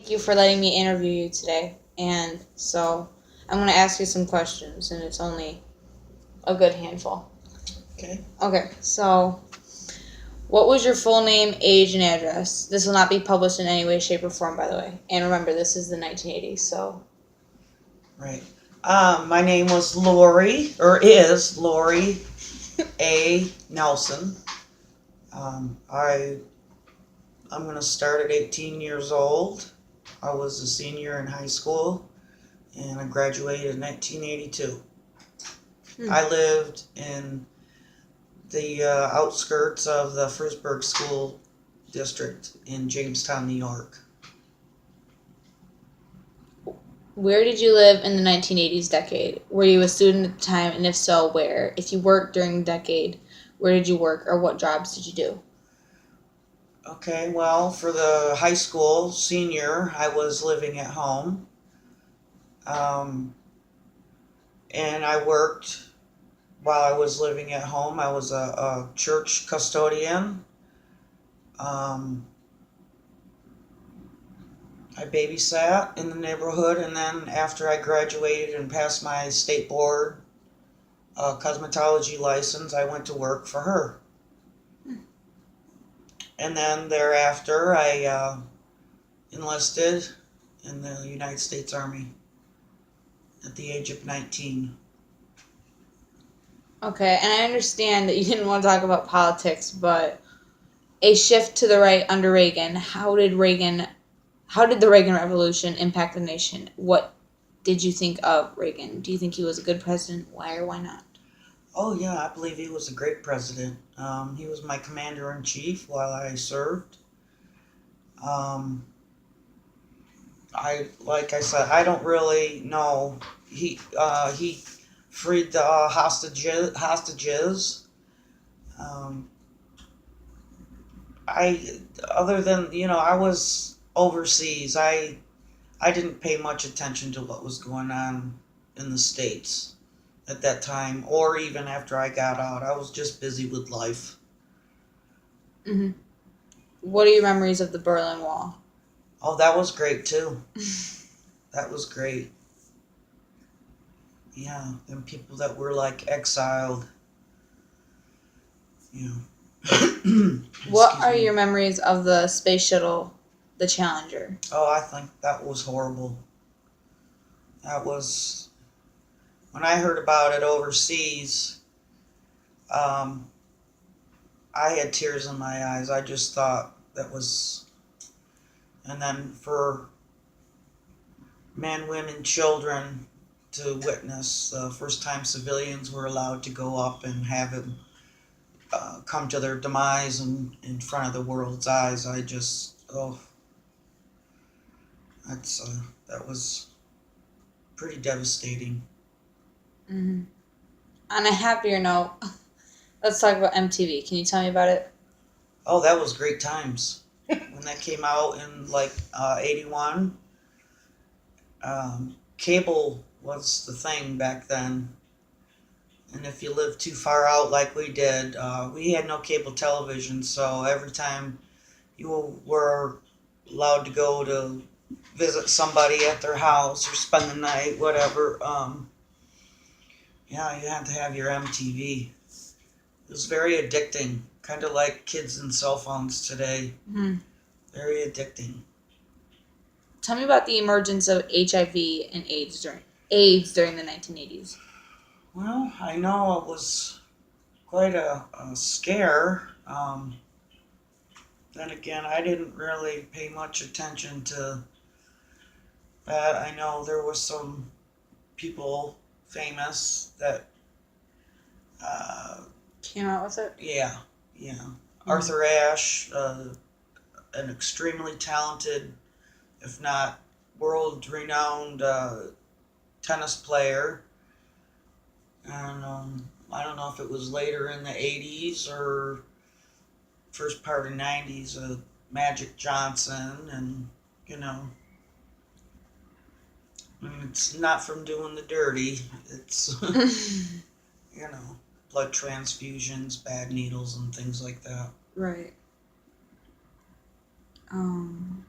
Thank you for letting me interview you today. And so I'm going to ask you some questions, and it's only a good handful. Okay. Okay, so what was your full name, age, and address? This will not be published in any way, shape, or form, by the way. And remember, this is the 1980s, so. Right. My name was Lori, or is Lori A. Nelson. I'm going to start at 18 years old. I was a senior in high school, and I graduated in 1982. I lived in the outskirts of the Frisburg School District in Jamestown, New York. Where did you live in the 1980s decade? Were you a student at the time, and if so, where? If you worked during the decade, where did you work, or what jobs did you do? Okay, well, for the high school senior, I was living at home. Um, and I worked while I was living at home. I was a church custodian. Um, I babysat in the neighborhood, and then after I graduated and passed my state board cosmetology license, I went to work for her. And then thereafter, I enlisted in the United States Army at the age of 19. Okay, and I understand that you didn't want to talk about politics, but a shift to the right under Reagan. How did the Reagan Revolution impact the nation? What did you think of Reagan? Do you think he was a good president? Why or why not? Oh, yeah, I believe he was a great president. He was my commander in chief while I served. Um, like I said, I don't really know. He freed the hostages. Um, I other than I was overseas. I didn't pay much attention to what was going on in the States at that time, or even after I got out. I was just busy with life. hmm What are your memories of the Berlin Wall? Oh, that was great too. That was great. Yeah, and people that were like exiled. You know. What Excuse are me. your memories of the space shuttle, the Challenger? Oh, I think that was horrible. That was when I heard about it overseas. Um, I had tears in my eyes. I just thought that was, and then for men, women, children to witness the first time civilians were allowed to go up and have him come to their demise in front of the world's eyes. I just, oh, that was pretty devastating. hmm On a happier note, let's talk about MTV. Can you tell me about it? Oh, that was great times. When that came out in like 81, cable was the thing back then. And if you lived too far out like we did, we had no cable television, so every time you were allowed to go to visit somebody at their house or spend the night, whatever, yeah, you had to have your MTV. It was very addicting, kind of like kids and cell phones today. hmm Very addicting. Tell me about the emergence of HIV and AIDS during the 1980s. Well, I know it was quite a scare. Then again, I didn't really pay much attention to that. I know there was some people famous that, uh, Came out with it. yeah, yeah. Mm-hmm. Arthur Ashe, an extremely talented, if not world-renowned tennis player, and I don't know if it was later in the '80s or first part of '90s. Magic Johnson, and you know, it's not from doing the dirty. It's you know, blood transfusions, bad needles, and things like that. Right. Um,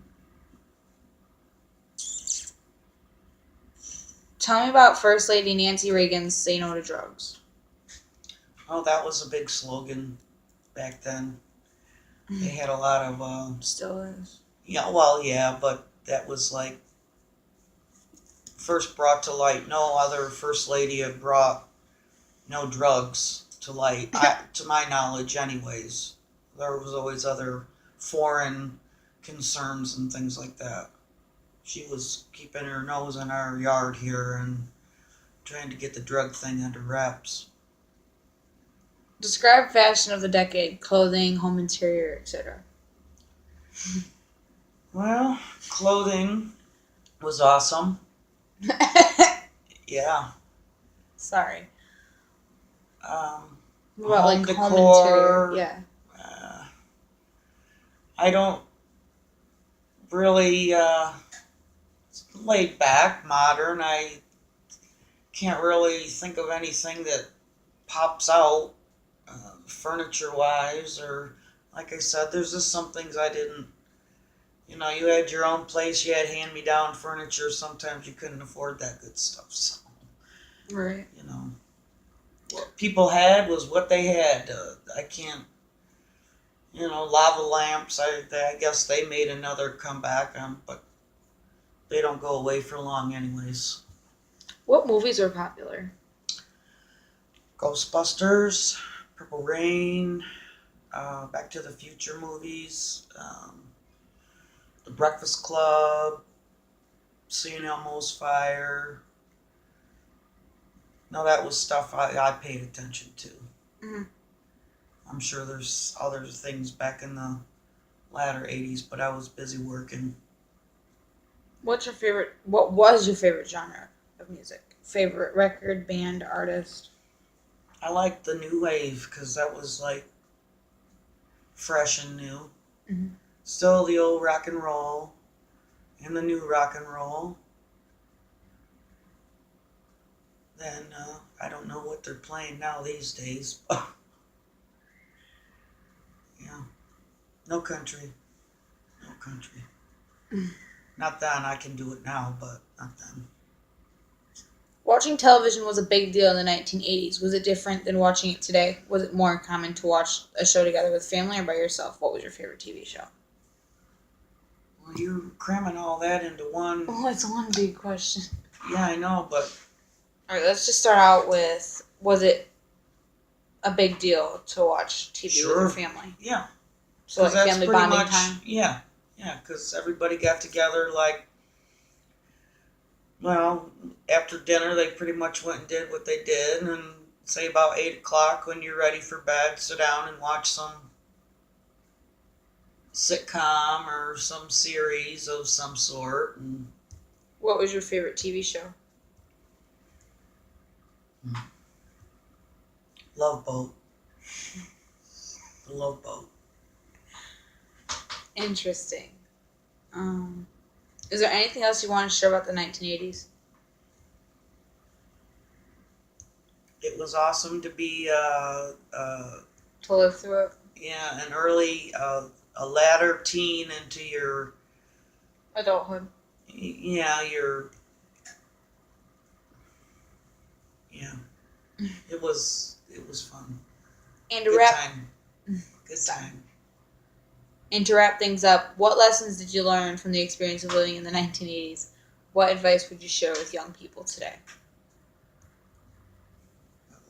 Tell me about First Lady Nancy Reagan's "Say No to Drugs." Oh, that was a big slogan back then. They had a lot of, Still is. yeah, well, yeah, but that was like first brought to light. No other first lady had brought no drugs to light, to my knowledge, anyways. There was always other foreign concerns and things like that. She was keeping her nose in our yard here and trying to get the drug thing under wraps. Describe fashion of the decade: clothing, home interior, etc. Well, clothing was awesome. Yeah. Sorry. Um, What about home like decor. home interior? Yeah. I don't really laid back, modern. I can't really think of anything that pops out furniture wise, or like I said, there's just some things I didn't. You know, you had your own place, you had hand me down furniture. Sometimes you couldn't afford that good stuff. So, Right. you know, what people had was what they had. I can't. You know, lava lamps. I guess they made another comeback, but they don't go away for long, anyways. What movies were popular? Ghostbusters, Purple Rain, Back to the Future movies, The Breakfast Club, Seeing Elmo's Fire. No, that was stuff I paid attention to. Mm-hmm. I'm sure there's other things back in the latter 80s, but I was busy working. What was your favorite genre of music? Favorite record, band, artist? I liked the new wave because that was like fresh and new. Mm-hmm. Still the old rock and roll and the new rock and roll. Then I don't know what they're playing now these days. Yeah, no country, no country. Not then. I can do it now, but not then. Watching television was a big deal in the 1980s. Was it different than watching it today? Was it more common to watch a show together with family or by yourself? What was your favorite TV show? Well, you're cramming all that into one. Oh, it's one big question. Yeah, I know, but All right, let's just start out with, was it a big deal to watch TV with your family? Yeah. So like that's family pretty bonding much, time? Yeah, because everybody got together like, well, after dinner they pretty much went and did what they did, and say about 8 o'clock when you're ready for bed, sit down and watch some sitcom or some series of some sort. And What was your favorite TV show? Love Boat. The Love Boat. Interesting. Is there anything else you want to share about the 1980s? It was awesome to be To live through it? an early a latter teen into your Adulthood. yeah your yeah. It was fun. And to Good wrap time. Good time. And to wrap things up, what lessons did you learn from the experience of living in the 1980s? What advice would you share with young people today?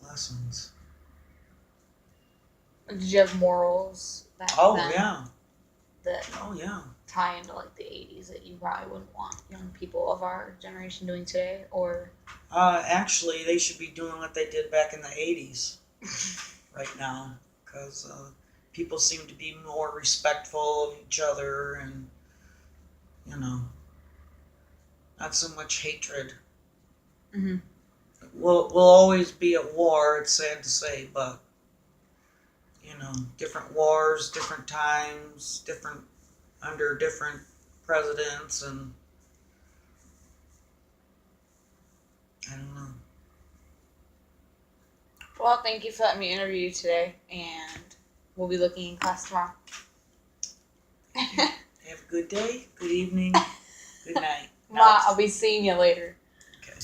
Lessons. Did you have morals back Oh then yeah. that Oh yeah. tie into like the 80s that you probably wouldn't want young people of our generation doing today? Or Actually, they should be doing what they did back in the 80s right now, because people seem to be more respectful of each other, and you know, not so much hatred. Mm-hmm. We'll always be at war. It's sad to say, but you know, different wars, different times, under different presidents, and I don't know. Well, thank you for letting me interview you today, and we'll be looking in class tomorrow. Have a good day, good evening, good night. Ma, I'll be seeing you later. Okay.